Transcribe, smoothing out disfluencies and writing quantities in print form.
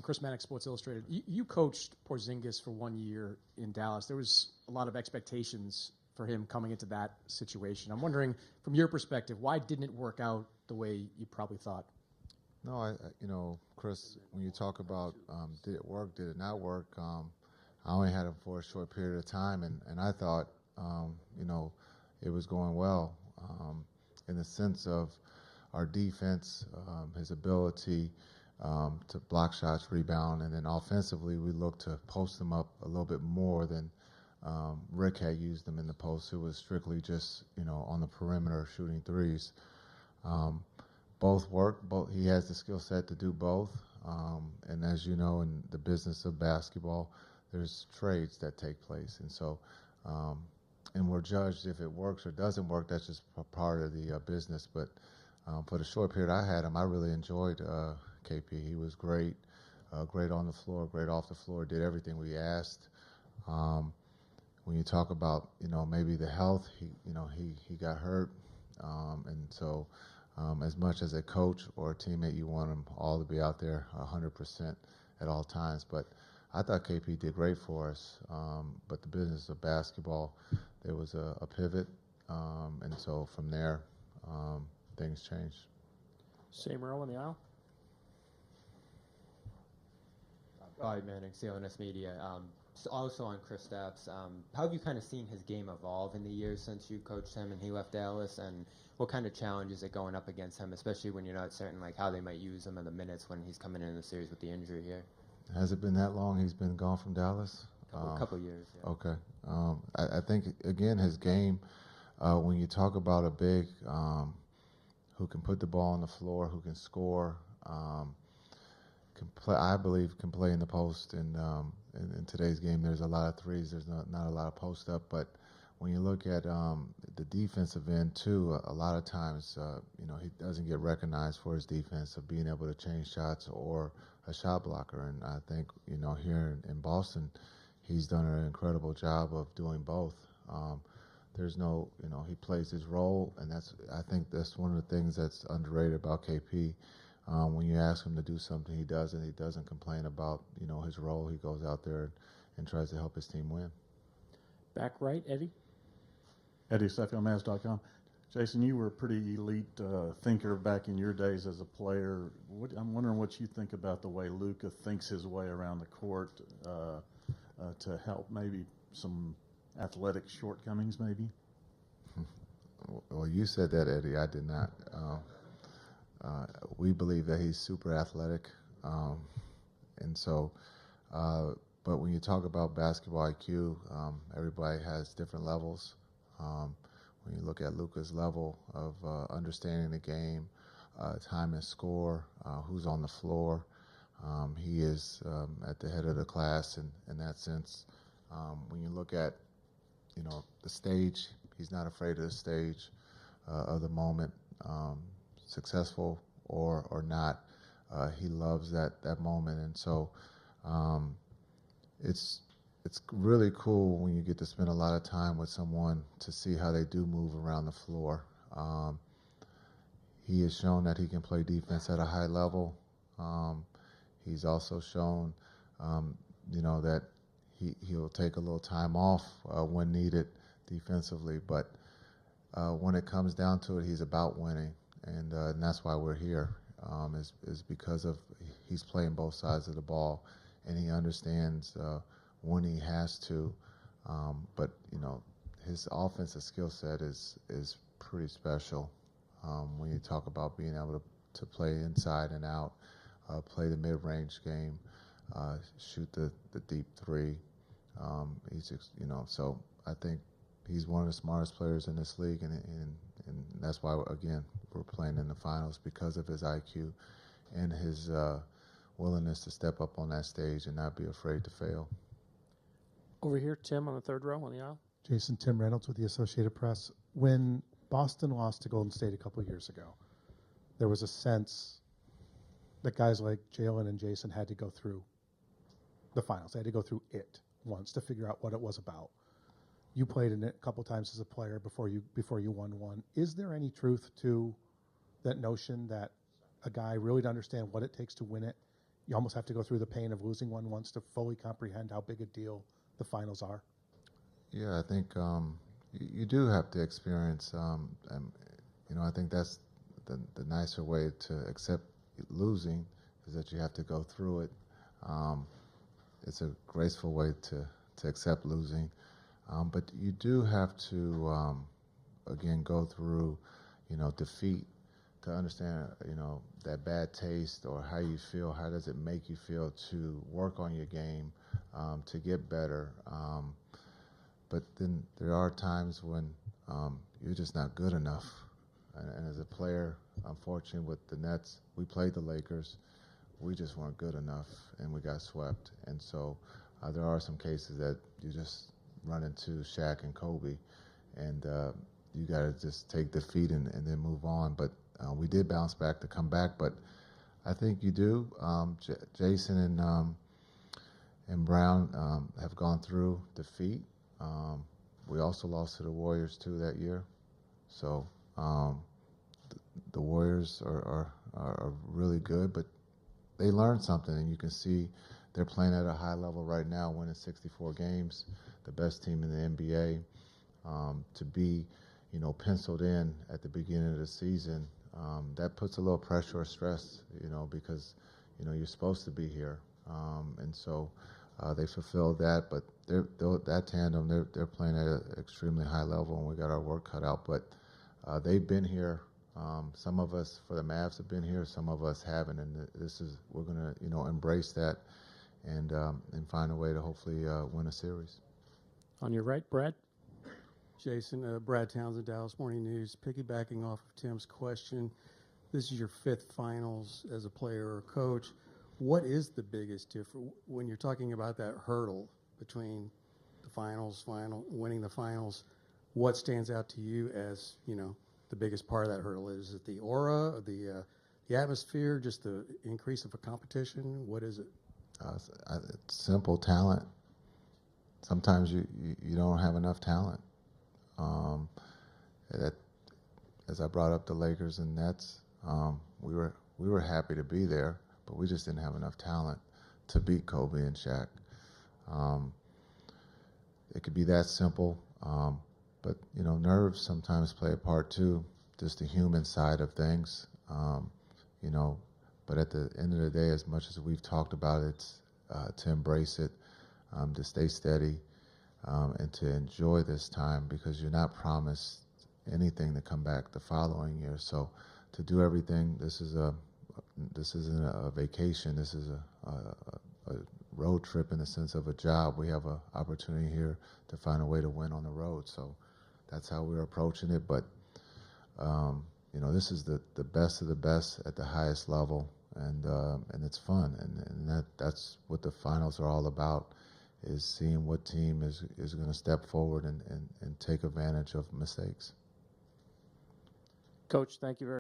Chris Mannix, Sports Illustrated. You coached Porzingis for 1 year in Dallas. There was a lot of expectations for him coming into that situation. I'm wondering, from your perspective, why didn't it work out the way you probably thought? No, Chris, when you talk about did it work, did it not work, I only had him for a short period of time, and I thought, it was going well in the sense of our defense, his ability to block shots, rebound, and then offensively we looked to post them up a little bit more than Rick had used them in the post. It was strictly just, on the perimeter shooting threes. Both work. He has the skill set to do both. And as you know, in the business of basketball, there's trades that take place. And so, and we're judged if it works or doesn't work. That's just a part of the business. But for the short period I had him, I really enjoyed KP. He was great, great on the floor, great off the floor, did everything we asked. When you talk about, maybe the health, he got hurt. And so, as much as a coach or a teammate, you want them all to be out there 100% at all times. But I thought KP did great for us. But the business of basketball, there was a pivot. And so from there, things changed. Same row in the aisle. Hi, Manning, CLNS Media. Also on Kristaps, how have you kind of seen his game evolve in the years since you coached him and he left Dallas, and what kind of challenge is it going up against him, especially when you're not certain like how they might use him in the minutes when he's coming in the series with the injury here? Has it been that long he's been gone from Dallas? A couple years, yeah. Okay. I think, again, his game, when you talk about a big who can put the ball on the floor, who can score, I believe can play in the post. And in today's game, there's a lot of threes. There's not a lot of post up. But when you look at the defensive end too, a lot of times he doesn't get recognized for his defense of being able to change shots or a shot blocker. And I think here in Boston, he's done an incredible job of doing both. There's no he plays his role, and I think that's one of the things that's underrated about KP. When you ask him to do something, he does it. He doesn't complain about his role. He goes out there and tries to help his team win. Back right, Eddie. Eddie, SuffielMavs.com. Jason, you were a pretty elite thinker back in your days as a player. I'm wondering what you think about the way Luka thinks his way around the court to help maybe some athletic shortcomings, maybe. Well, you said that, Eddie. I did not. We believe that he's super athletic, and so. But when you talk about basketball IQ, everybody has different levels. When you look at Luka's level of understanding the game, time and score, who's on the floor, he is at the head of the class in that sense. When you look at the stage, he's not afraid of the stage, of the moment. Successful or not, he loves that moment, and so it's really cool when you get to spend a lot of time with someone to see how they do move around the floor. He has shown that he can play defense at a high level. He's also shown, that he'll take a little time off when needed defensively, but when it comes down to it, he's about winning. And that's why we're here, is because of he's playing both sides of the ball, and he understands when he has to. But his offensive skill set is pretty special. When you talk about being able to play inside and out, play the mid-range game, shoot the deep three. He's just, so I think he's one of the smartest players in this league, and that's why, again, we're playing in the finals, because of his IQ and his willingness to step up on that stage and not be afraid to fail. Over here, Tim, on the third row on the aisle. Jason, Tim Reynolds with the Associated Press. When Boston lost to Golden State a couple of years ago, there was a sense that guys like Jalen and Jason had to go through the finals. They had to go through it once to figure out what it was about. You played in it a couple times as a player before you won one. Is there any truth to that notion that a guy really to understand what it takes to win it you almost have to go through the pain of losing one once to fully comprehend how big a deal the finals are? Yeah, I think you do have to experience, I think that's the nicer way to accept losing is that you have to go through it. It's a graceful way to accept losing. But you do have to, again, go through, defeat to understand, that bad taste or how you feel, how does it make you feel to work on your game, to get better. But then there are times when you're just not good enough. And as a player, unfortunately with the Nets, we played the Lakers. We just weren't good enough, and we got swept. And so there are some cases that you just run into Shaq and Kobe, and you got to just take defeat and then move on. But we did bounce back to come back. But I think you do. Jason and Brown have gone through defeat. We also lost to the Warriors too that year. So the Warriors are really good, but they learned something, and you can see they're playing at a high level right now, winning 64 games, the best team in the NBA. To be, penciled in at the beginning of the season, that puts a little pressure or stress, because, you're supposed to be here. And so they fulfilled that, but that tandem, they're playing at an extremely high level, and we got our work cut out. But they've been here. Some of us for the Mavs have been here, some of us haven't, and we're going to embrace that and find a way to hopefully win a series. On your right, Brad. Jason, Brad Townsend, Dallas Morning News. Piggybacking off of Tim's question, this is your 5th finals as a player or coach. What is the biggest difference when you're talking about that hurdle between the winning the finals? What stands out to you as, the biggest part of that hurdle? Is it the aura, the atmosphere, just the increase of a competition? What is it? Simple talent. Sometimes you don't have enough talent. As I brought up the Lakers and Nets, we were happy to be there, but we just didn't have enough talent to beat Kobe and Shaq. It could be that simple. But, nerves sometimes play a part too, just the human side of things, But at the end of the day, as much as we've talked about it, to embrace it, to stay steady, and to enjoy this time, because you're not promised anything to come back the following year. So to do everything, this isn't a vacation. This is a road trip in the sense of a job. We have an opportunity here to find a way to win on the road. So that's how we're approaching it. But, this is the best of the best at the highest level, and it's fun. And that's what the finals are all about, is seeing what team is going to step forward and take advantage of mistakes. Coach, thank you very